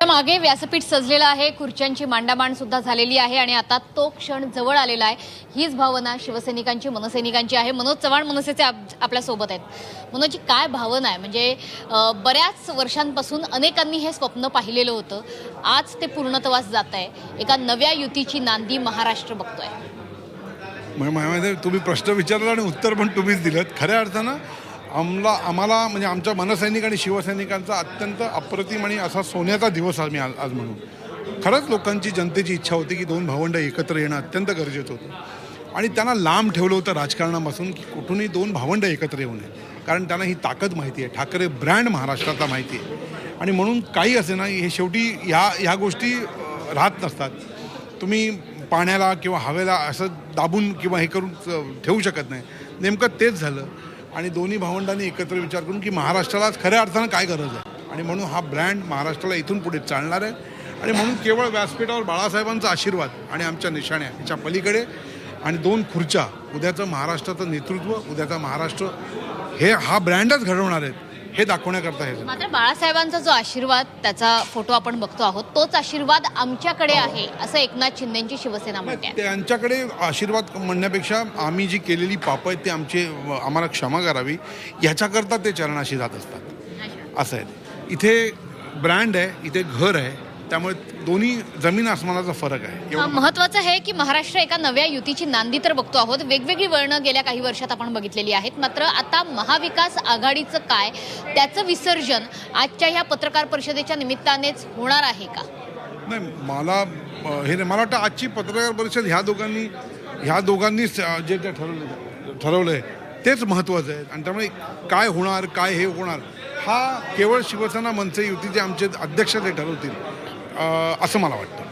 मागे व्यासपीठ सजलेलं आहे, खुर्च्यांची मांडामांड सुद्धा झालेली आहे आणि आता तो क्षण जवळ आलेला आहे। हीच भावना शिवसैनिकांची मनसैनिकांची आहे। मनोज चव्हाण मनसेचे आपल्या सोबत आहेत। मनोजची काय भावना आहे? म्हणजे बऱ्याच वर्षांपासून अनेकांनी हे स्वप्न पाहिलेलं होतं, आज ते पूर्णत्वास जात आहे। एका नव्या युतीची नांदी महाराष्ट्र बघतोय। म्हणजे तुम्ही प्रश्न विचारला आणि उत्तर पण तुम्हीच दिलं। खऱ्या अर्थानं आम्हाला म्हणजे आमच्या मनसैनिक आणि शिवसैनिकांचा अत्यंत अप्रतिम आणि असा सोन्याचा दिवस आम्ही आज म्हणू। खरंच लोकांची जनतेची इच्छा होती की दोन भावंड एकत्र येणं अत्यंत गरजेचं होतं आणि त्यांना लांब ठेवलं होतं राजकारणापासून की कुठूनही दोन भावंड एकत्र येऊ नये, कारण त्यांना ही ताकद माहिती आहे, ठाकरे ब्रँड महाराष्ट्राचा माहिती आहे आणि म्हणून काही असे ना, हे शेवटी ह्या गोष्टी राहत नसतात। तुम्ही पाण्याला किंवा हवेला असं दाबून किंवा हे करून ठेवू शकत नाही। नेमकं तेच झालं आणि दोन्ही भावंडांनी एकत्र विचार करून की महाराष्ट्राला खऱ्या अर्थानं काय गरज आहे आणि म्हणून हा ब्रँड महाराष्ट्राला इथून पुढे चालणार आहे आणि म्हणून केवळ व्यासपीठावर बाळासाहेबांचा आशीर्वाद आणि आमच्या निशाण्या याच्या पलीकडे आणि दोन खुर्च्या, उद्याचं महाराष्ट्राचं नेतृत्व, उद्याचा महाराष्ट्र हे हा ब्रँडच घडवणार आहेत हे दाखवण्याकरता हे। मात्र बाळासाहेबांचा जो आशीर्वाद, त्याचा फोटो आपण बघतो आहोत, तोच आशीर्वाद आमच्याकडे आहे असं एकनाथ शिंदेंची शिवसेना म्हणते। त्यांच्याकडे आशीर्वाद म्हणण्यापेक्षा आम्ही जी केलेली पापं आहेत ते आम्हाला क्षमा करावी याच्याकरता ते चरणाशी जात असतात। असं आहे, इथे ब्रँड आहे, इथे घर आहे, त्यामुळे दोन्ही जमीन आसमानाचा फरक आहे। महत्त्वाचं आहे की महाराष्ट्र एका नव्या युतीची नांदी तर बघतो आहोत। वेगवेगळी वळणं गेल्या काही वर्षात आपण बघितलेली आहेत, मात्र आता महाविकास आघाडीचं काय, त्याचं विसर्जन आजच्या ह्या पत्रकार परिषदेच्या निमित्तानेच होणार आहे का? नाही, मला वाटतं आजची पत्रकार परिषद ह्या दोघांनीच जे ठरवलंय तेच महत्त्वाचं आहे आणि त्यामुळे काय होणार, काय हे होणार हा केवळ शिवसेना मनसे युतीचे आमचे अध्यक्ष ते ठरवतील असं मला वाटतं।